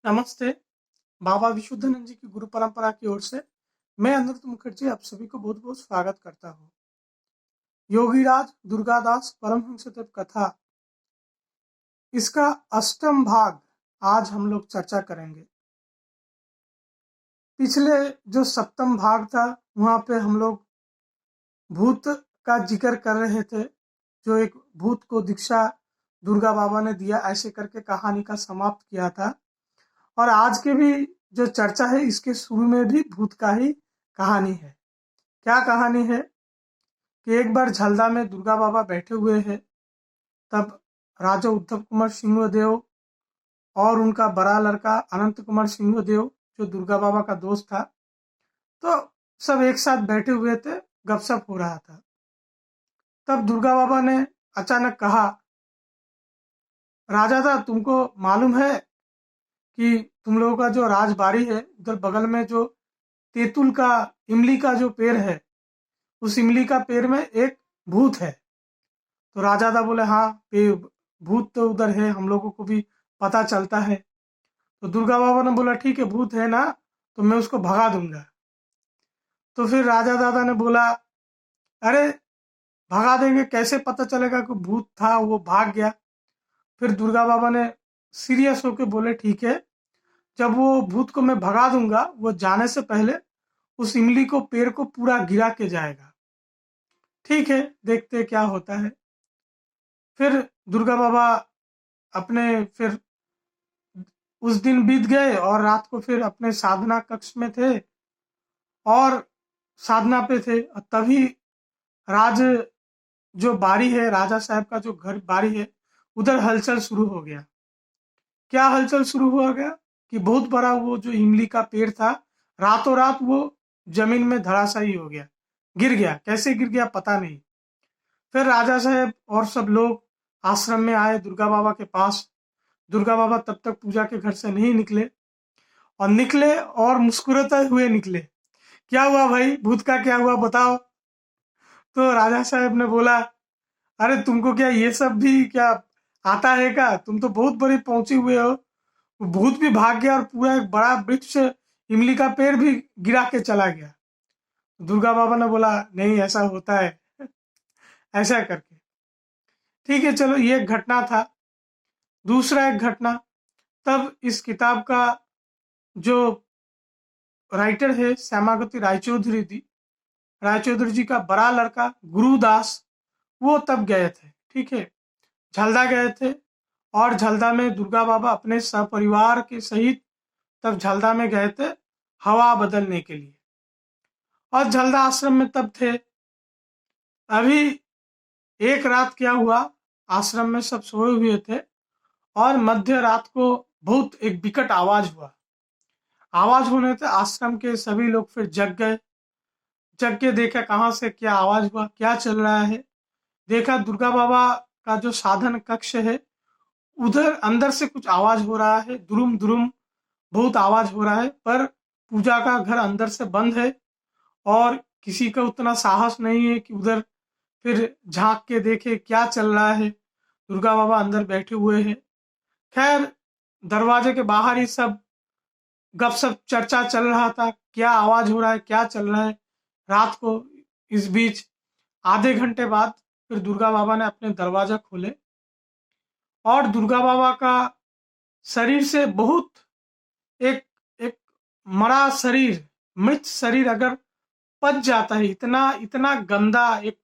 नमस्ते, बाबा विशुद्धानंद जी की गुरु परंपरा की ओर से मैं अनिरुद्ध मुखर्जी आप सभी को बहुत-बहुत स्वागत करता हूँ। योगीराज दुर्गादास परमहंस देव कथा इसका अष्टम भाग आज हम लोग चर्चा करेंगे। पिछले जो सप्तम भाग था वहाँ पे हम लोग भूत का जिक्र कर रहे थे, जो एक भूत को दीक्षा दुर्गा बाबा ने दिया, ऐसे करके कहानी का समाप्त किया था। और आज के भी जो चर्चा है इसके शुरू में भी भूत का ही कहानी है। क्या कहानी है कि एक बार झलदा में दुर्गा बाबा बैठे हुए हैं, तब राजा उद्धव कुमार सिंहदेव और उनका बड़ा लड़का अनंत कुमार सिंहदेव जो दुर्गा बाबा का दोस्त था, तो सब एक साथ बैठे हुए थे, गपशप हो रहा था। तब दुर्गा बाबा ने अचानक कहा, राजा तुमको मालूम है कि तुम लोगों का जो राजबाड़ी है उधर बगल में जो तेतुल का इमली का जो पेड़ है, उस इमली का पेड़ में एक भूत है। तो राजा बोले, हाँ भूत तो उधर है, हम लोगों को भी पता चलता है। तो दुर्गा बाबा ने बोला, ठीक है भूत है ना, तो मैं उसको भगा दूंगा। तो फिर राजा दादा ने बोला, अरे भगा देंगे, कैसे पता चलेगा कि भूत था, वो भाग गया। फिर दुर्गा बाबा ने सीरियस होके बोले, ठीक है, जब वो भूत को मैं भगा दूंगा, वो जाने से पहले उस इमली को पेड़ को पूरा गिरा के जाएगा। ठीक है, देखते क्या होता है। फिर दुर्गा बाबा अपने फिर उस दिन बीत गए और रात को फिर अपने साधना कक्ष में थे और साधना पे थे। और तभी राज जो बारी है, राजा साहब का जो घर बारी है, उधर हलचल शुरू हो गया। क्या हलचल शुरू हुआ गया कि बहुत बड़ा वो जो इमली का पेड़ था, रातों रात वो जमीन में धराशायी हो गया, गिर गया। कैसे गिर गया पता नहीं। फिर राजा साहब और सब लोग आश्रम में आए दुर्गा बाबा के पास। दुर्गा बाबा तब तक पूजा के घर से नहीं निकले, और निकले और मुस्कुराते हुए निकले। क्या हुआ भाई, भूत का क्या हुआ बताओ। तो राजा साहब ने बोला, अरे तुमको क्या ये सब भी क्या आता है क्या, तुम तो बहुत बड़े पहुंचे हुए हो। भूत भी भाग गया और पूरा एक बड़ा वृक्ष इमली का पेड़ भी गिरा के चला गया। दुर्गा बाबा ने बोला, नहीं ऐसा होता है ऐसा करके। ठीक है, चलो ये एक घटना था। दूसरा एक घटना, तब इस किताब का जो राइटर है श्यामागति रायचौधरी जी का बड़ा लड़का गुरुदास, वो तब गए थे। ठीक है, झलदा गए थे और झलदा में दुर्गा बाबा अपने सपरिवार के सहित तब झलदा में गए थे हवा बदलने के लिए। और झलदा आश्रम में तब थे। अभी एक रात क्या हुआ, आश्रम में सब सोए हुए थे और मध्य रात को बहुत एक विकट आवाज हुआ। आवाज होने से आश्रम के सभी लोग फिर जग गए। जग के देखा कहाँ से क्या आवाज हुआ, क्या चल रहा है। देखा दुर्गा बाबा का जो साधन कक्ष है, उधर अंदर से कुछ आवाज हो रहा है, दुरुम दुरुम बहुत आवाज हो रहा है, पर पूजा का घर अंदर से बंद है और किसी का उतना साहस नहीं है कि उधर फिर झांक के देखे क्या चल रहा है। दुर्गा बाबा अंदर बैठे हुए हैं। खैर, दरवाजे के बाहर ही सब गपशप चर्चा चल रहा था, क्या आवाज हो रहा है, क्या चल रहा है रात को। इस बीच आधे घंटे बाद फिर दुर्गा बाबा ने अपने दरवाजा खोले और दुर्गा बाबा का शरीर से बहुत एक एक मरा शरीर, मृत शरीर अगर पच जाता है, इतना इतना गंदा एक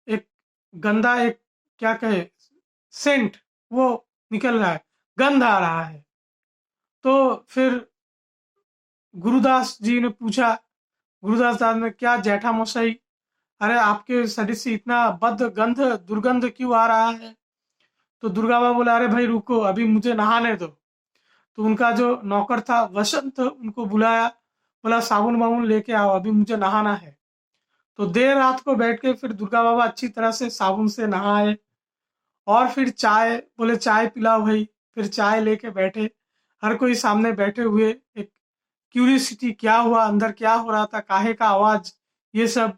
एक गंदा एक क्या कहे सेंट वो निकल रहा है, गंध आ रहा है। तो फिर गुरुदास जी ने पूछा, गुरुदास दास ने, क्या जेठा मशाई, अरे आपके शरीर से इतना बद गंध दुर्गंध क्यों आ रहा है। तो दुर्गा बाबा बोला, अरे भाई रुको, अभी मुझे नहाने दो। तो उनका जो नौकर था वसंत, उनको बुलाया, बोला साबुन वाबुन लेके आओ, अभी मुझे नहाना है। तो देर रात को बैठ के फिर दुर्गा बाबा अच्छी तरह से साबुन से नहाए और फिर चाय, बोले चाय पिलाओ भाई। फिर चाय लेके बैठे, हर कोई सामने बैठे हुए, एक क्यूरियसिटी क्या हुआ, अंदर क्या हो रहा था, काहे का आवाज, ये सब।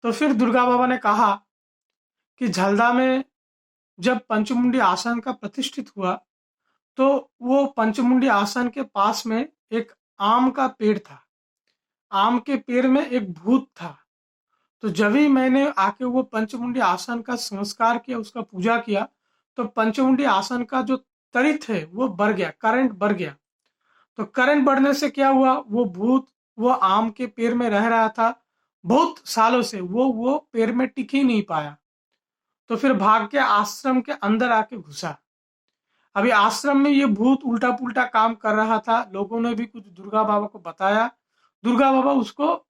तो फिर दुर्गा बाबा ने कहा कि झलदा में जब पंचमुंडी आसन का प्रतिष्ठित हुआ, तो वो पंचमुंडी आसन के पास में एक आम का पेड़ था। आम के पेड़ में एक भूत था। तो जब ही मैंने आके वो पंचमुंडी आसन का संस्कार किया, उसका पूजा किया, तो पंचमुंडी आसन का जो तड़ित है वो बढ़ गया, करंट बढ़ गया। तो करंट बढ़ने से क्या हुआ, वो भूत वो आम के पेड़ में रह रहा था बहुत सालों से, वो पेड़ में टिक ही नहीं पाया। तो फिर भाग के आश्रम के अंदर आके घुसा। अभी आश्रम में ये भूत उल्टा पुल्टा काम कर रहा था। लोगों ने भी कुछ दुर्गा बाबा को बताया, दुर्गा बाबा उसको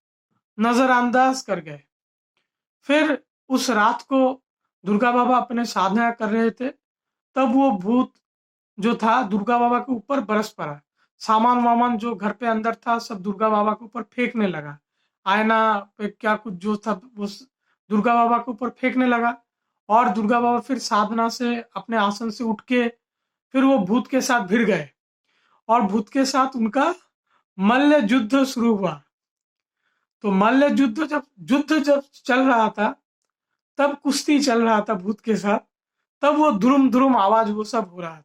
नजरअंदाज कर गए। फिर उस रात को दुर्गा बाबा अपने साधना कर रहे थे, तब वो भूत जो था दुर्गा बाबा के ऊपर बरस पड़ा। सामान वामान जो घर पे अंदर था सब दुर्गा बाबा के ऊपर फेंकने लगा। आयना पे क्या कुछ जो था वो दुर्गा बाबा के ऊपर फेंकने लगा। और दुर्गा बाबा फिर साधना से अपने आसन से उठ के फिर वो भूत के साथ भिड़ गए और भूत के साथ उनका मल्ल युद्ध शुरू हुआ। तो मल्ल युद्ध जब चल रहा था, तब कुश्ती चल रहा था भूत के साथ, तब वो धुरुम धुरुम आवाज वो सब हो रहा था।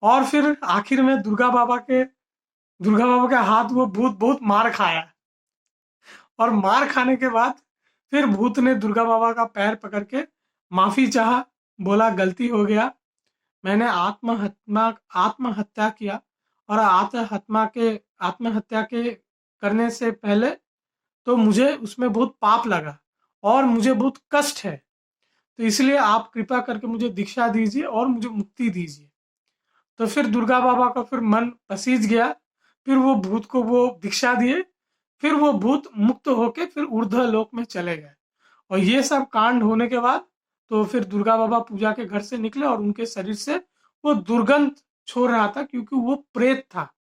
और फिर आखिर में दुर्गा बाबा के हाथ वो भूत बहुत मार खाया। और मार खाने के बाद फिर भूत ने दुर्गा बाबा का पैर पकड़ के माफी चाहा, बोला गलती हो गया, मैंने आत्महत्या किया। और आत्महत्या के करने से पहले तो मुझे उसमें बहुत पाप लगा और मुझे बहुत कष्ट है, तो इसलिए आप कृपा करके मुझे दीक्षा दीजिए और मुझे मुक्ति दीजिए। तो फिर दुर्गा बाबा का फिर मन पसीज गया। फिर वो भूत को वो दीक्षा दिए। फिर वो भूत मुक्त होके फिर ऊर्ध्व लोक में चले गए। और ये सब कांड होने के बाद तो फिर दुर्गा बाबा पूजा के घर से निकले और उनके शरीर से वो दुर्गंध छोड़ रहा था, क्योंकि वो प्रेत था,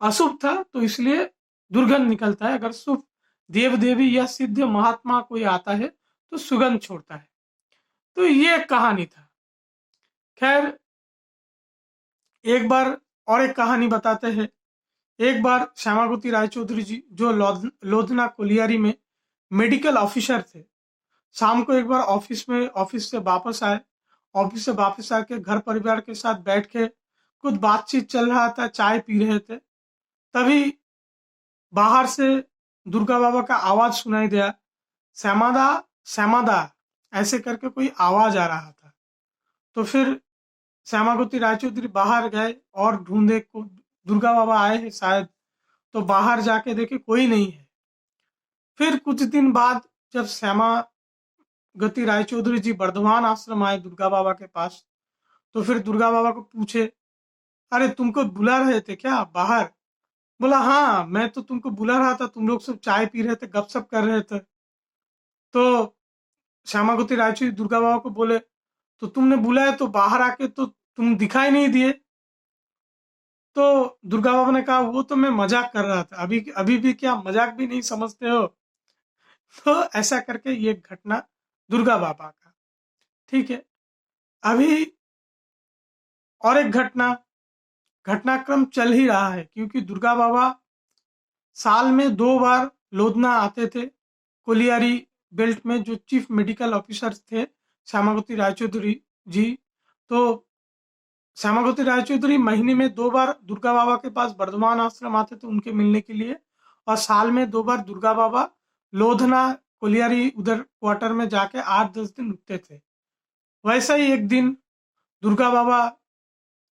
अशुभ था, तो इसलिए दुर्गंध निकलता है। अगर शुभ देव देवी या सिद्ध महात्मा कोई आता है तो सुगंध छोड़ता है। तो ये कहानी था। खैर, एक बार और एक कहानी बताते हैं। एक बार श्यामावती रायचौधरी जी जो लोधना कोलियारी में मेडिकल ऑफिसर थे, शाम को एक बार ऑफिस से वापस आए। ऑफिस से वापस आके घर परिवार के साथ बैठ के कुछ बातचीत चल रहा था, चाय पी रहे थे। तभी बाहर से दुर्गा बाबा का आवाज सुनाई दिया, श्यामादा श्यामादा, ऐसे करके कोई आवाज आ रहा था। तो फिर श्यामावती रायचौधरी बाहर गए और ढूंढे को दुर्गा बाबा आए हैं शायद। तो बाहर जाके देखे कोई नहीं है। फिर कुछ दिन बाद जब श्यामावती रायचौधरी जी बर्धमान आश्रम आए दुर्गा बाबा के पास, तो फिर दुर्गा बाबा को पूछे, अरे तुमको बुला रहे थे क्या बाहर? बोला हाँ, मैं तो तुमको बुला रहा था, तुम लोग सब चाय पी रहे थे, गपशप कर रहे थे। तो श्यामावती रायचौधरी दुर्गा बाबा को बोले, तो तुमने बुलाया तो बाहर आके तो तुम दिखाई नहीं दिए। तो दुर्गा बाबा ने कहा, वो तो मैं मजाक कर रहा था, अभी अभी भी क्या मजाक भी नहीं समझते हो? तो ऐसा करके ये घटना दुर्गा बाबा का। ठीक है, अभी और एक घटनाक्रम चल ही रहा है, क्योंकि दुर्गा बाबा साल में 2 बार लोधना आते थे। कोलियारी बेल्ट में जो चीफ मेडिकल ऑफिसर थे श्यामावती रायचौधरी जी, तो श्यामावती रायचौधरी महीने में 2 बार दुर्गा बाबा के पास बर्धमान आश्रम आते थे उनके मिलने के लिए। और साल में 2 बार दुर्गा बाबा लोधना कोलियारी उधर क्वार्टर में जाके 8-10 दिन रुकते थे। वैसा ही एक दिन दुर्गा बाबा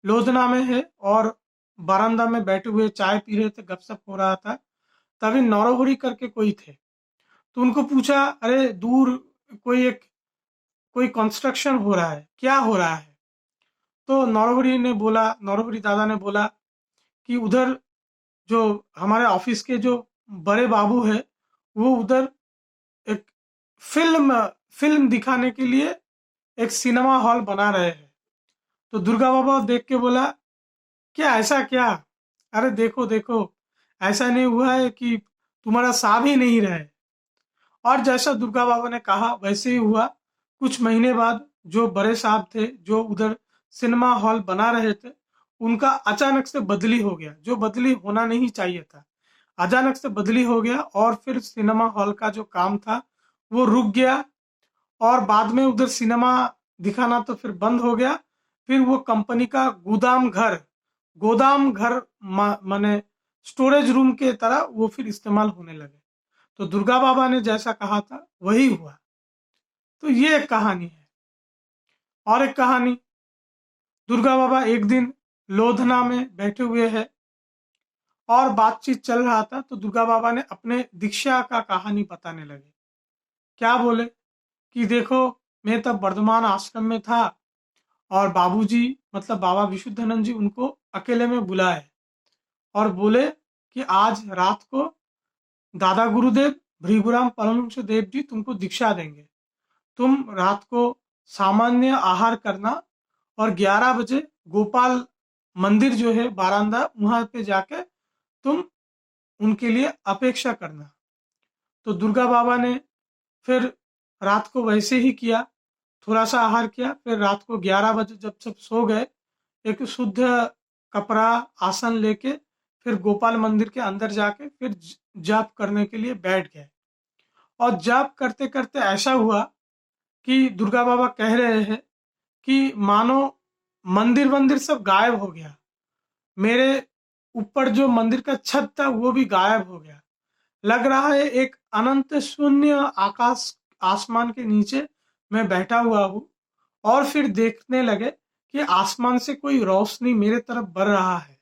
लोधना में है और बरामदा में बैठे हुए चाय पी रहे थे, गपशप हो रहा था। तभी नौरहरी करके कोई थे, तो उनको पूछा, अरे दूर कोई कंस्ट्रक्शन हो रहा है, क्या हो रहा है? तो नौरहरी दादा ने बोला कि उधर जो हमारे ऑफिस के जो बड़े बाबू है, वो उधर एक फिल्म दिखाने के लिए एक सिनेमा हॉल बना रहे हैं। तो दुर्गा बाबा देख के बोला, क्या ऐसा क्या? अरे देखो देखो, ऐसा नहीं हुआ है कि तुम्हारा साहब ही नहीं रहे। और जैसा दुर्गा बाबा ने कहा वैसे ही हुआ। कुछ महीने बाद जो बड़े साहब थे जो उधर सिनेमा हॉल बना रहे थे, उनका अचानक से बदली हो गया, जो बदली होना नहीं चाहिए था। अचानक से बदली हो गया और फिर सिनेमा हॉल का जो काम था वो रुक गया। और बाद में उधर सिनेमा दिखाना तो फिर बंद हो गया। फिर वो कंपनी का गोदाम घर माने स्टोरेज रूम के तरह वो फिर इस्तेमाल होने लगे। तो दुर्गा बाबा ने जैसा कहा था वही हुआ। तो ये एक कहानी है। और एक कहानी, दुर्गा बाबा एक दिन लोधना में बैठे हुए हैं और बातचीत चल रहा था, तो दुर्गा बाबा ने अपने दीक्षा का कहानी बताने लगे। क्या बोले कि देखो, मैं तब वर्धमान आश्रम में था और बाबूजी मतलब बाबा विशुद्धानंद जी उनको अकेले में बुलाए और बोले कि आज रात को दादा गुरुदेव भृगुराम परमहंस देव जी तुमको दीक्षा देंगे। तुम रात को सामान्य आहार करना और 11 बजे गोपाल मंदिर जो है बारांदा वहां पे जाके तुम उनके लिए अपेक्षा करना। तो दुर्गा बाबा ने फिर रात को वैसे ही किया, थोड़ा सा आहार किया, फिर रात को 11 बजे जब सब सो गए, एक शुद्ध कपड़ा आसन लेके फिर गोपाल मंदिर के अंदर जाके फिर जाप करने के लिए बैठ गए। और जाप करते करते ऐसा हुआ कि दुर्गा बाबा कह रहे हैं कि मानो मंदिर मंदिर सब गायब हो गया, मेरे ऊपर जो मंदिर का छत था वो भी गायब हो गया। लग रहा है एक अनंत शून्य आकाश आसमान के नीचे मैं बैठा हुआ हूँ। और फिर देखने लगे कि आसमान से कोई रोशनी मेरे तरफ बढ़ रहा है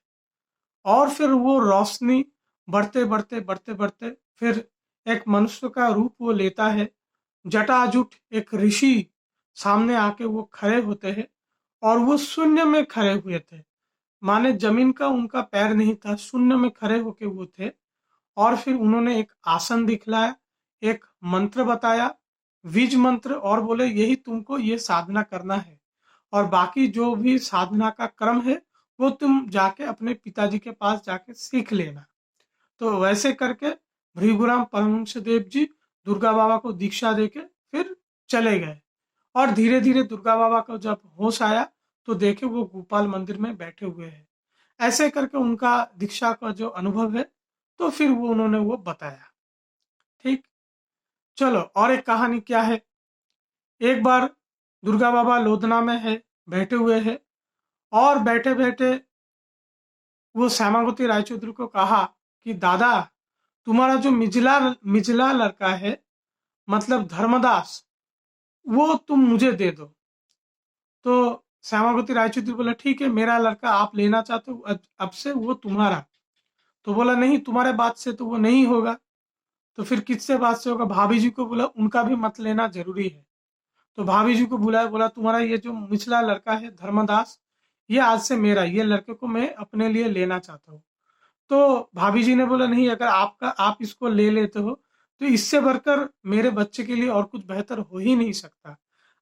और फिर वो रोशनी बढ़ते बढ़ते बढ़ते बढ़ते फिर एक मनुष्य का रूप वो लेता है। जटाजुट एक ऋषि सामने आके वो खड़े होते हैं और वो शून्य में खड़े हुए थे, माने जमीन का उनका पैर नहीं था, शून्य में खड़े होके वो थे। और फिर उन्होंने एक आसन दिखलाया, एक मंत्र बताया, बीज मंत्र, और बोले यही तुमको ये साधना करना है और बाकी जो भी साधना का क्रम है वो तुम जाके अपने पिताजी के पास जाके सीख लेना। तो वैसे करके भृगुराम परमहंस देव जी दुर्गा बाबा को दीक्षा देके फिर चले गए। और धीरे धीरे दुर्गा बाबा को जब होश आया तो देखे वो गोपाल मंदिर में बैठे हुए हैं। ऐसे करके उनका दीक्षा का जो अनुभव है तो फिर वो उन्होंने वो बताया। ठीक, चलो और एक कहानी क्या है। एक बार दुर्गा बाबा लोधना में है, बैठे हुए हैं और बैठे बैठे वो श्यामावती रायचौधरी को कहा कि दादा, तुम्हारा जो मिजला मिजला लड़का है मतलब धर्मदास, वो तुम मुझे दे दो। तो श्यामावती रायचौधरी बोला ठीक है, मेरा लड़का आप लेना चाहते हो, अब से वो तुम्हारा। तो बोला नहीं, तुम्हारे बात से तो वो नहीं होगा। तो फिर किससे बात से होगा? भाभी जी को बोला उनका भी मत लेना जरूरी है। तो भाभी जी को बुलाया, बोला तुम्हारा ये जो मिचला लड़का है धर्मदास, ये आज से मेरा, ये लड़के को मैं अपने लिए लेना चाहता हूँ। तो भाभी जी ने बोला नहीं, अगर आप इसको ले लेते हो तो इससे बढ़कर मेरे बच्चे के लिए और कुछ बेहतर हो ही नहीं सकता,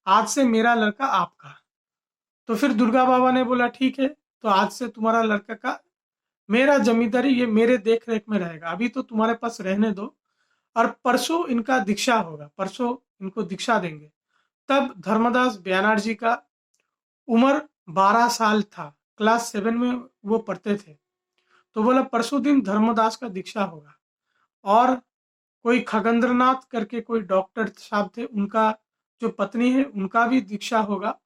आज से मेरा लड़का आपका। तो फिर दुर्गा बाबा ने बोला ठीक है, तो आज से तुम्हारा लड़का का मेरा जमींदारी, ये मेरे देख रेख में रहेगा, अभी तो तुम्हारे पास रहने दो और परसों इनका दीक्षा होगा, परसों इनको दीक्षा देंगे। तब धर्मदास बैनर्जी का उम्र 12 साल था, क्लास 7 में वो पढ़ते थे। तो बोला परसों दिन धर्मदास का दीक्षा होगा। और कोई खगेंद्रनाथ करके कोई डॉक्टर साहब थे, उनका जो पत्नी है उनका भी दीक्षा होगा।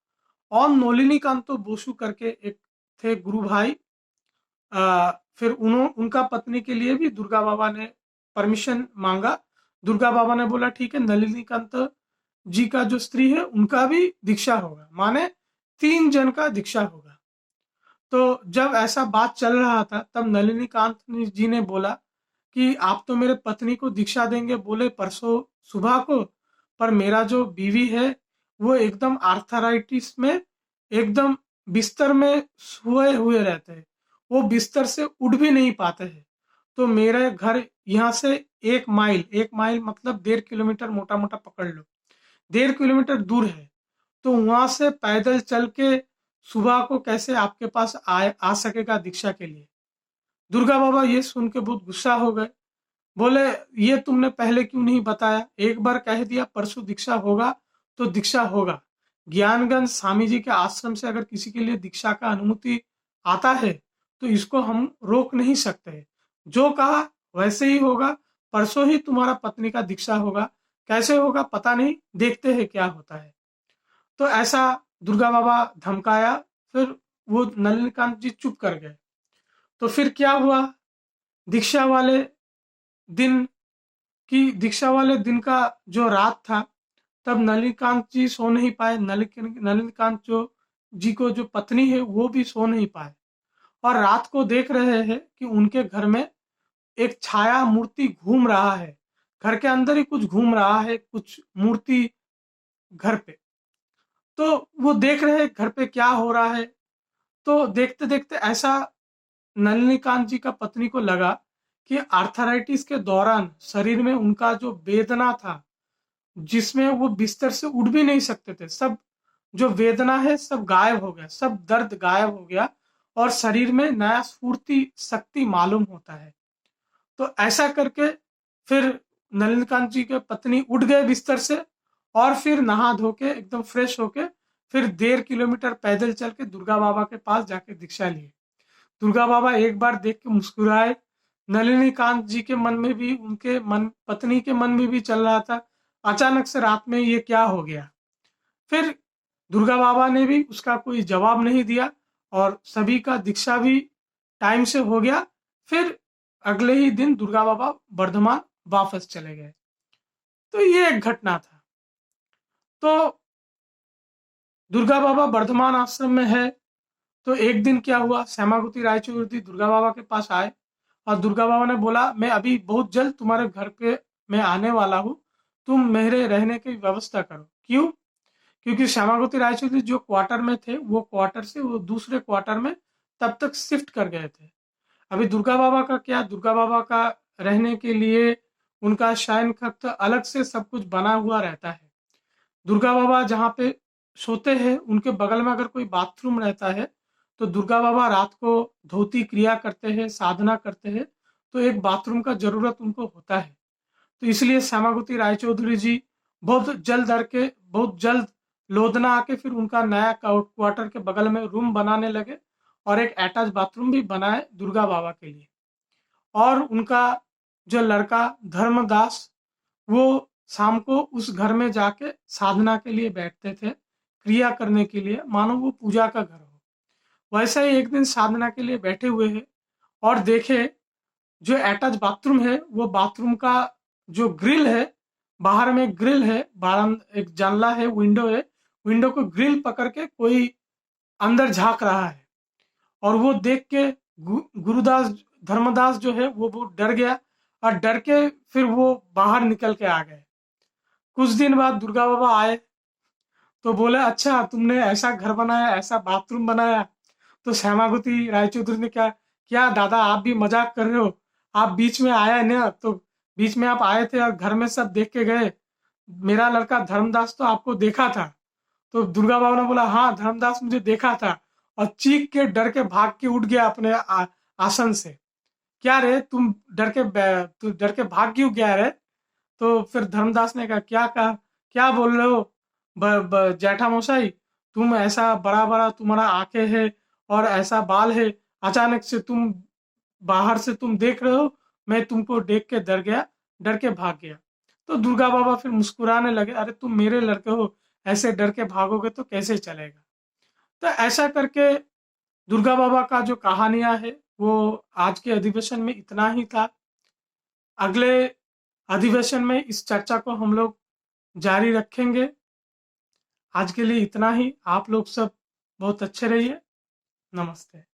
और नलिनीकांतो बोसु करके एक थे गुरु भाई, फिर उनका पत्नी के लिए भी दुर्गा बाबा ने परमिशन मांगा। दुर्गा बाबा ने बोला ठीक है, नलिनीकांत जी का जो स्त्री है उनका भी दीक्षा होगा, माने 3 जन का दीक्षा होगा। तो जब ऐसा बात चल रहा था तब नलिनीकांत जी ने बोला कि आप तो मेरे पत्नी को दीक्षा देंगे बोले परसों सुबह को, पर मेरा जो बीवी है वो एकदम आर्थराइटिस में एकदम बिस्तर में सोए हुए रहते हैं, वो बिस्तर से उठ भी नहीं पाते हैं। तो मेरे घर यहाँ से 1 माइल मतलब 1.5 किलोमीटर मोटा मोटा पकड़ लो, 1.5 किलोमीटर दूर है। तो वहां से पैदल चल के सुबह को कैसे आपके पास आ सकेगा दीक्षा के लिए? दुर्गा बाबा ये सुन के बहुत गुस्सा हो गए, बोले ये तुमने पहले क्यों नहीं बताया? एक बार कह दिया परसों दीक्षा होगा तो दीक्षा होगा। ज्ञानगंज स्वामी जी के आश्रम से अगर किसी के लिए दीक्षा का अनुमति आता है तो इसको हम रोक नहीं सकते। जो कहा वैसे ही होगा, परसों ही तुम्हारा पत्नी का दीक्षा होगा। कैसे होगा पता नहीं, देखते हैं क्या होता है। तो ऐसा दुर्गा बाबा धमकाया। फिर वो नलिनीकांत जी चुप कर गए। तो फिर क्या हुआ, दीक्षा वाले दिन दीक्षा वाले दिन का जो रात था, तब नलिनीकांत जी सो नहीं पाए। नलिनीकांत जी को जो पत्नी है वो भी सो नहीं पाए, और रात को देख रहे हैं कि उनके घर में एक छाया मूर्ति घूम रहा है। घर के अंदर ही कुछ घूम रहा है, कुछ मूर्ति घर पे। तो वो देख रहे हैं घर पे क्या हो रहा है। तो देखते देखते ऐसा नलिनीकांत जी का पत्नी को लगा कि आर्थराइटिस के दौरान शरीर में उनका जो वेदना था, जिसमें वो बिस्तर से उठ भी नहीं सकते थे, सब जो वेदना है सब गायब हो गया, सब दर्द गायब हो गया, और शरीर में नया स्फूर्ति शक्ति मालूम होता है। तो ऐसा करके फिर नलिनीकांत जी के पत्नी उठ गए बिस्तर से, और फिर नहा धो के एकदम फ्रेश होके फिर 1.5 किलोमीटर पैदल चल के दुर्गा बाबा के पास जाके दीक्षा लिए। दुर्गा बाबा एक बार देख के मुस्कुराए। नलिनीकांत जी के मन में भी, उनके मन, पत्नी के मन में भी चल रहा था, अचानक से रात में ये क्या हो गया। फिर दुर्गा बाबा ने भी उसका कोई जवाब नहीं दिया, और सभी का दीक्षा भी टाइम से हो गया। फिर अगले ही दिन दुर्गा बाबा बर्धमान वापस चले गए। तो ये एक घटना था। तो दुर्गा बाबा बर्धमान आश्रम में है। तो एक दिन क्या हुआ, श्यामाकुति रायचौधरी दुर्गा बाबा के पास आए, और दुर्गा बाबा ने बोला, मैं अभी बहुत जल्द तुम्हारे घर पे मैं आने वाला हूँ, तुम मेरे रहने की व्यवस्था करो। क्यों? क्योंकि श्यामाकुति रायचौधरी जो क्वार्टर में थे, वो क्वार्टर से वो दूसरे क्वार्टर में तब तक शिफ्ट कर गए थे। अभी दुर्गा बाबा का क्या, दुर्गा बाबा का रहने के लिए उनका शयन कक्ष अलग से सब कुछ बना हुआ रहता है। दुर्गा बाबा जहाँ पे सोते हैं, उनके बगल में अगर कोई बाथरूम रहता है, तो दुर्गा बाबा रात को धोती क्रिया करते हैं, साधना करते हैं, तो एक बाथरूम का जरूरत उनको होता है। तो इसलिए श्यामाकुति रायचौधरी जी बहुत जल्द लोधना आके फिर उनका नया क्वार्टर के बगल में रूम बनाने लगे, और एक अटैच बाथरूम भी बनाए दुर्गा बाबा के लिए। और उनका जो लड़का धर्मदास, वो शाम को उस घर में जाके साधना के लिए बैठते थे, क्रिया करने के लिए, मानो वो पूजा का घर हो। वैसे ही एक दिन साधना के लिए बैठे हुए हैं, और देखे जो अटैच बाथरूम है, वो बाथरूम का जो ग्रिल है, बाहर में ग्रिल है, एक जानला है, विंडो है, विंडो को ग्रिल पकड़ के कोई अंदर झांक रहा है। और वो देख के गुरुदास धर्मदास जो है वो बहुत डर गया, और डर के फिर वो बाहर निकल के आ गए। कुछ दिन बाद दुर्गा बाबा आए, तो बोले, अच्छा तुमने ऐसा घर बनाया, ऐसा बाथरूम बनाया। तो श्यामाकुति रायचौधरी ने क्या, क्या दादा आप भी मजाक कर रहे हो, आप बीच में आया है ना, तो बीच में आप आए थे और घर में सब देख के गए, मेरा लड़का धर्मदास तो आपको देखा था। तो दुर्गा बाबा ने बोला, हाँ धर्मदास मुझे देखा था, और चीख के डर के भाग के उठ गया अपने आसन से। क्या रे तू डर के भाग क्यों गया रे? तो फिर धर्मदास ने कहा, क्या बोल रहे हो जेठा मशाई, तुम ऐसा बड़ा बड़ा तुम्हारा आंखें है और ऐसा बाल है, अचानक से तुम बाहर से तुम देख रहे हो, मैं तुमको देख के डर गया, डर के भाग गया। तो दुर्गा बाबा फिर मुस्कुराने लगे, अरे तुम मेरे लड़के हो, ऐसे डर के भागोगे तो कैसे चलेगा। तो ऐसा करके दुर्गा बाबा का जो कहानियां है, वो आज के अधिवेशन में इतना ही था। अगले अधिवेशन में इस चर्चा को हम लोग जारी रखेंगे। आज के लिए इतना ही। आप लोग सब बहुत अच्छे रहिए। नमस्ते।